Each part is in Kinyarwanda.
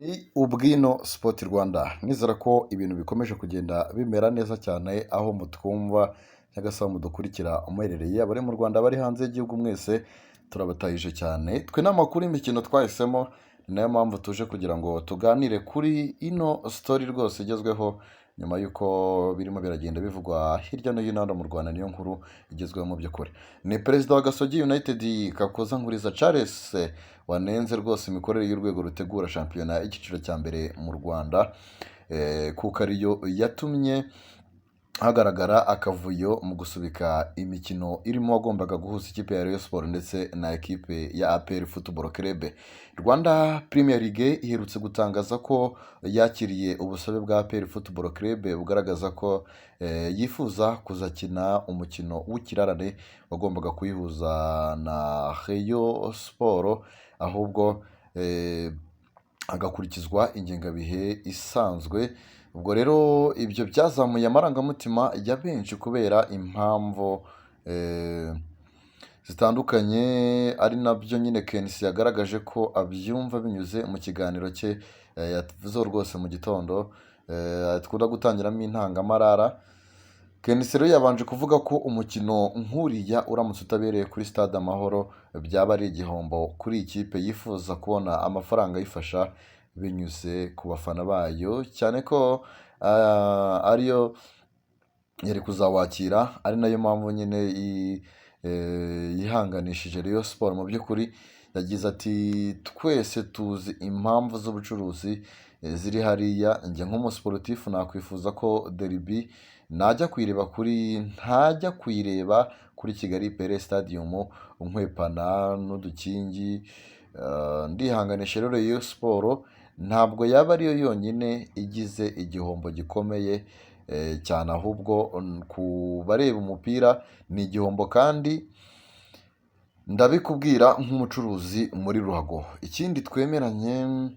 Ni Ubwino Sport Rwanda, nizera ko ibintu bikomeje kugenda bimera neza cyane aho mutwumva cyangwa se aho mudukurikira muherereye, abari mu Rwanda bari hanze y'igihugu mwese turabatahije cyane. Twe n'amakuru y'imikino twahisemo, ni nayo mpamvu tuje kugira ngo tuganire kuri ino story rwose igezweho nyuma y'uko birimo biragenda bivugwa hirya no hino hano mu Rwanda, niyo nkuru igezweho mu by'ukuri. Ni perezida wa Gasogi United Kakoza Nkuriza Charles wanenze rwose imikorere y'urwego rutegura shampiyona y'icyiciro cya mbere mu Rwanda, kuko ariyo yatumye hagaragara akavuyo mu gusubika imikino irimo wagombaga guhuza ikipe ya Rayon Sport ndetse na ekipe ya APR Football Club. Rwanda Premier League iherutse gutangaza ko yakiriye ubusabe bwa APR Football Club bugaragaza ko yifuza kuzakina umukino w'ikirarane wagombaga kuyihuza na Rayon Sport, ahubwo hagakurikizwa ingengabihe isanzwe. Ubwo rero ibyo byazamuye amarangamutima ya benshi kubera impamvu zitandukanye, ari nabyo nyine Kenisi yagaragaje ko abyumva binyuze mu kiganiro cye yavuze rwose mu gitondo, tukunda gutangiramo intangamarara. Kenisi rero yabanje kuvuga ko umukino nk'uriya uramutse utabereye kuri Stade Amahoro byaba ari igihombo kuri ikipe yifuza kubona amafaranga ayifasha binyuze ku bafana bayo, cyane ko ariyo yari kuzawakira, ari nayo mpamvu nyine yihanganishije Rayon Sport. Mu by'ukuri yagize ati twese tuzi impamvu z'ubucuruzi ziri hariya, njye nk'umusiporutifu nakwifuza ko derby ntajya kuyireba kuri Kigali Pele Stadium nkwepana n'udukingi. Ndihanganisha rero Rayon Sport, ntabwo yaba ariyo yonyine igize igihombo gikomeye cyane, ahubwo ku bareba umupira ni igihombo, kandi ndabikubwira nk'umucuruzi muri ruhago. Ikindi twemeranye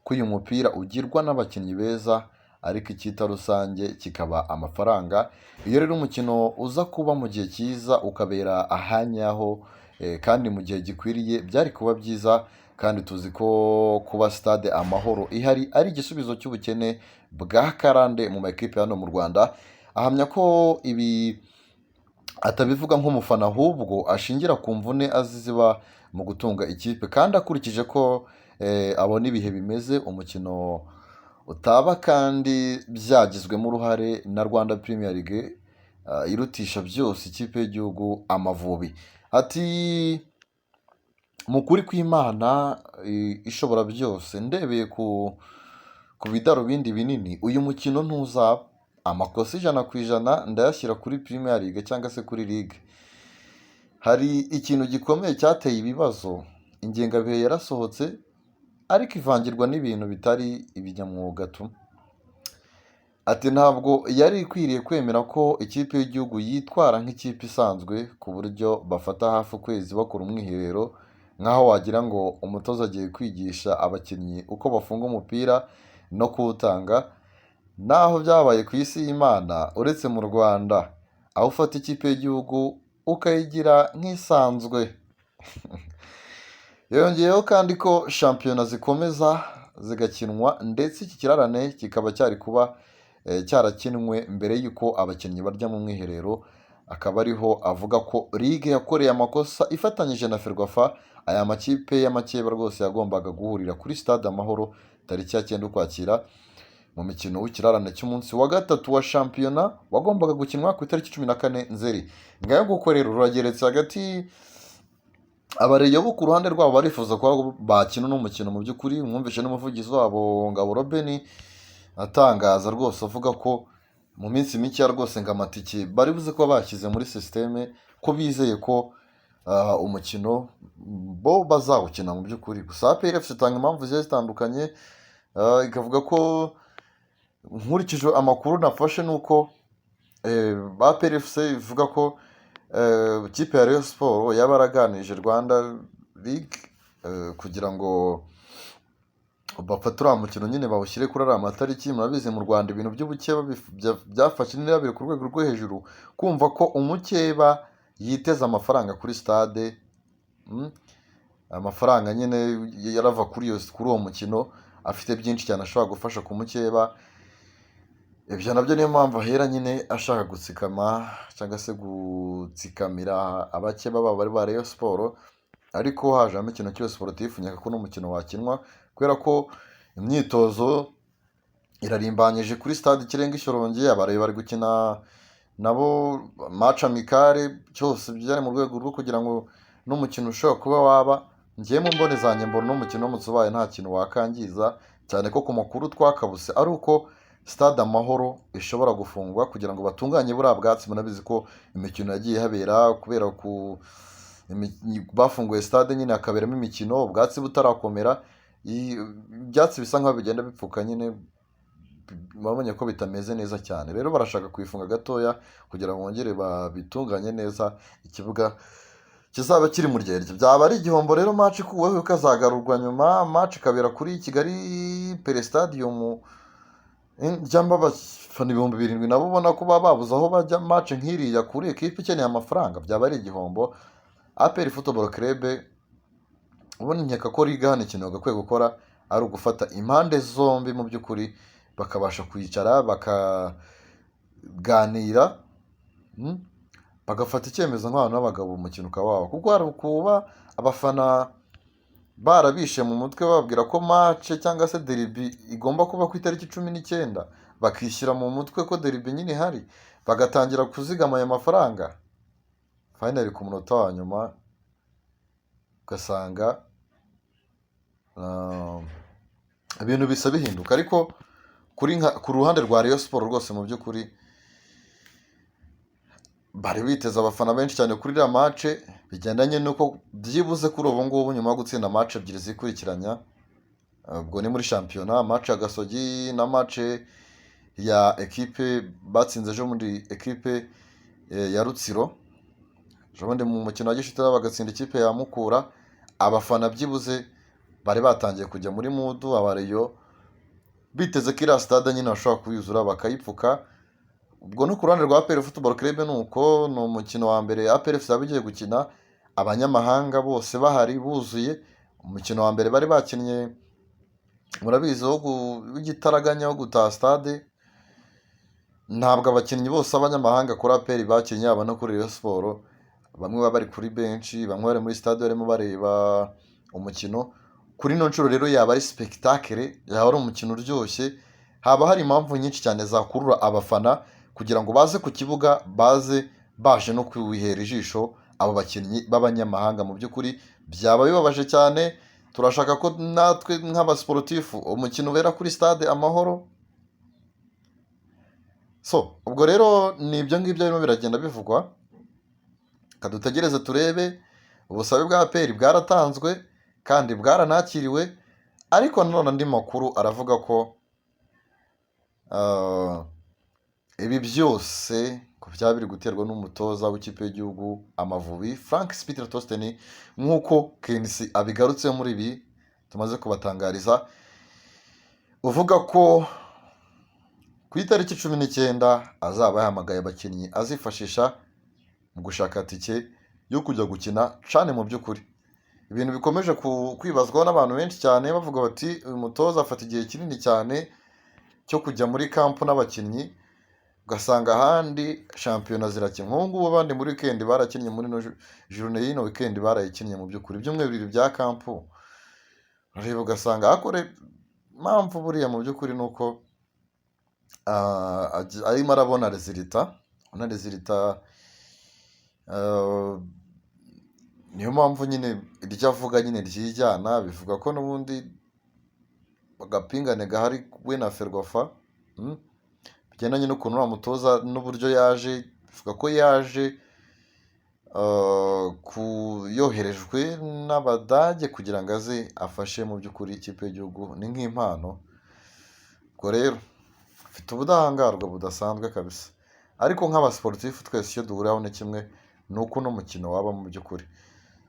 ko uyu mupira ugirwa n'abakinnyi beza, ariko icyita rusange kikaba amafaranga. Iyo rero umukino uza kuba mu gihe cyiza ukabera ahanyaho kandi mu gihe gikwiriye, byari kuba byiza, kandi tuzi ko kuba Stade Amahoro ihari ari igisubizo cy'ubukene bwa karande mu makipe hano mu Rwanda. Ahamya ko ibi atabivuga nk'umufana, ahubwo ashingira ku mvune azi ziba mu gutunga ikipe, kandi akurikije ko abona ibihe bimeze umukino utaba, kandi byagizwemo uruhare na Rwanda Premier League irutisha byose ikipe y'igihugu Amavubi. Ati mu kuri kw'Imana ishobora byose, ndebeye ku bidarubindi binini uyu mukino ntuzaba. Amakosa 100% ndayashyira kuri Premier League cyangwa se kuri Ligue. Hari ikintu gikomeye cyateye ibibazo, ingengabihe yarasohotse ariko ivangirwa n'ibintu bitari ibinyamwuga tu. Ati ntabwo yari ikwiriye kwemera ko ikipe y'igihugu yitwara nk'ikipe isanzwe, ku buryo bafata hafi ukwezi bakora umwiherero nk'aho wagira ngo umutoza agiye kwigisha abakinnyi uko bafunga umupira no kuwutanga. Naho byabaye ku isi y'Imana, uretse mu Rwanda aho ufata ikipe y'igihugu ukayigira nk'isanzwe. Yongeyeho kandi ko shampiyona zikomeza zigakinwa, ndetse iki kirarane kikaba cyari kuba cyarakinwe mbere y'uko abakinnyi barya mu mwiherero. Akaba ariho avuga ko Ligue yakoreye amakosa ifatanyije na Ferwafa. Aya makipe y'amakeba rwose yagombaga guhurira kuri Stade Amahoro tariki ya 9 Ukwakira mu mikino w'ikirarane cy'umunsi wa gatatu wa shampiyona wagombaga gukinwa ku itariki 14 Nzeri. Ngayo nguko rero rurageretse hagati. Abareyo bo ku ruhande rwabo barifuza ko bakina n'umukino. Mu by'ukuri mwumvishe n'umuvugizi wabo Ngabo Robin atangaza rwose avuga ko mu minsi mike rwose ngo amatike bari buze ko bashyize muri systeme, ko bizeye ko umukino bo bazawukina mu by'ukuri. Gusa APR FC itanga impamvu zigiye zitandukanye, ikavuga ko nkurikije amakuru nafashe nuko APR FC ivuga ko ikipe ya Rayon Sport yaba yaraganije Rwanda League kugira ngo bafate uriya mukino nyine bawushyire kuri ariya matariki. Murabizi mu Rwanda ibintu by'ubukeba byafashe n'irabire ku rwego rwo hejuru, kumva ko umukeba yiteza amafaranga kuri stade, amafaranga nyine yarava kuri uwo mukino, afite byinshi cyane ashobora gufasha ku mukeba. Ibyo nabyo niyo mpamvu ahera nyine ashaka gutsikama cyangwa se gutsikamira abakeba babo bari ba Rayon Sport, ariko hajemo ikintu cyose sportif nyaka ko n'umukino wakinwa kubera ko imyitozo irarimbanyije kuri stade Ikirenga Ishyorongi. Abarayi bari gukina nabo match amicale, cyose byari mu rwego rwo kugira ngo n'umukino ushobora kuba waba. Ngiye mu mbone zanjye mbona n'umukino uramutse ubaye nta kintu wakangiza, cyane ko ku makuru twakabuse ari uko stade Amahoro ishobora gufungwa kugira ngo batunganye buriya bwatsi. Munabizi ko imikino yagiye habera kubera ku bafunguye stade nyine hakaberamo imikino, ubwatsi butarakomera, ibyatsi bisa nkaho bigenda bipfuka nyine, babonye ko bitameze neza cyane. Rero barashaka kuyifunga gatoya kugira ngo bongere babitunganye neza, ikibuga kizaba kiri mu ryeryo. Byaba ari igihombo rero match ikuweho ikazagarurwa nyuma, match ikabera kuri Kigali Pele Stadium, ryamba abafana 7,000 nabo ubona ko baba babuze aho bajya. Match nk'iriya kuri ekipe ikeneye amafaranga byaba ari igihombo. APR Football Club ubundi nkeka ko Liga hano ikintu bagakwiye gukora ari ugufata impande zombi mu by'ukuri, bakabasha kwicara bakaganira, bagafata icyemezo nk'abantu b'abagabo umukino ukaba wabo, kuko hari kuba abafana barabishe mu mutwe bababwira ko match cyangwa se derby igomba kuba ku itariki 19, bakishyira mu mutwe ko derby nyine ihari, bagatangira kuzigama aya mafaranga, finally ku munota wa nyuma ugasanga ibintu bisa bihinduka. Ariko ku ruhande rwa Rayon Sport rwose mu by'ukuri bari biteze abafana benshi cyane kuri iriya match, bigendanye nuko byibuze kuri ubu ngubu nyuma yo gutsinda match ebyiri zikurikiranya, ubwo ni muri shampiyona, match ya Gasogi na match ya ekipe batsinze ejo muri ekipe ya Rutsiro, ubundi mu mukino wa Gishita bagatsinda ikipe ya Mukura. Abafana byibuze bari batangiye kujya muri mudu, Abarayo biteze ko iriya stade nyine bashobora kuyuzura bakayipfuka. Ubwo no ku ruhande rwa APR Football Club nuko ni umukino wa mbere APR FC yabigiye gukina, abanyamahanga bose bahari buzuye. Umukino wa mbere bari bakinnye murabizi w'igitaraganya wo gutaha stade, ntabwo abakinnyi bose abanyamahanga kuri APR bakinnye, aba no kuri Rayon Sport bamwe baba bari kuri benshi, bamwe bari muri stade barimo bareba umukino. Kuri ino nshuro rero yaba ari spectacle, yaba ari umukino uryoshye, haba hari impamvu nyinshi cyane zakurura abafana kugira ngo baze ku kibuga, baje no kwihera ijisho abo bakinnyi b'abanyamahanga. Mu by'ukuri byaba bibabaje cyane, turashaka ko natwe nk'abasportifu umukino ubera kuri stade Amahoro. So ubwo rero ni ibyo ngibyo birimo biragenda bivugwa, kadutegereze turebe. Ubusabe bwa APR bwaratanzwe kandi bwaranakiriwe, ariko nanone andi makuru aravuga ko ibi byose ko byaba biri guterwa n'umutoza w'ikipe y'igihugu Amavubi Frank Spitler Tosten, nk'uko KNC abigarutse muri ibi tumaze kubatangariza, uvuga ko ku itariki 19 azaba yahamagaye abakinnyi azifashisha mu gushaka tike yo kujya gukina cane. Mu by'ukuri ibintu bikomeje kwibazwaho n'abantu benshi cyane, bavuga bati uyu mutoza afata igihe kinini cyane cyo kujya muri kampu n'abakinnyi, ugasanga ahandi shampiyona zirakinwa. Nk'ubu ngubu abandi muri weekend barakinnye, muri no journée y'ino weekend barayikinnye. Mu by'ukuri ibyumweru 2 bya kampu ureba ugasanga akore impamvu buriya mu by'ukuri nuko arimo arabona resultat, niyo mpamvu nyine iryo avuga nyine ryijyana, bivuga ko n'ubundi agapingane gahari we na Ferwafa bigendanye n'ukuntu uriya mutoza n'uburyo yaje. Bivuga ko yaje yoherejwe n'Abadage kugira ngo aze afashe mu by'ukuri ikipe y'igihugu, ni nk'impano. Ubwo rero afite ubudahangarwa budasanzwe kabisa, ariko nk'abasportifu twese icyo duhuriraho ni kimwe, ni uko uno mukino waba mu by'ukuri.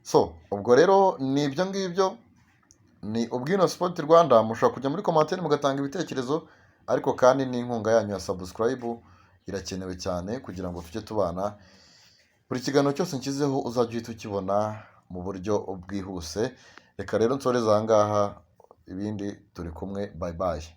So ubwo rero ni ibyo ngibyo, ni Ubwino Sport Rwanda. Mushobora kujya muri commentaire mugatanga ibitekerezo, ariko kandi n'inkunga yanyu ya subscribe irakenewe cyane kugira ngo tujye tubana. Buri kiganiro cyose nshyizeho uzajya uhita ukibona mu buryo bwihuse. Reka rero nsoreze aha ngaha, ibindi turi kumwe, bye bye.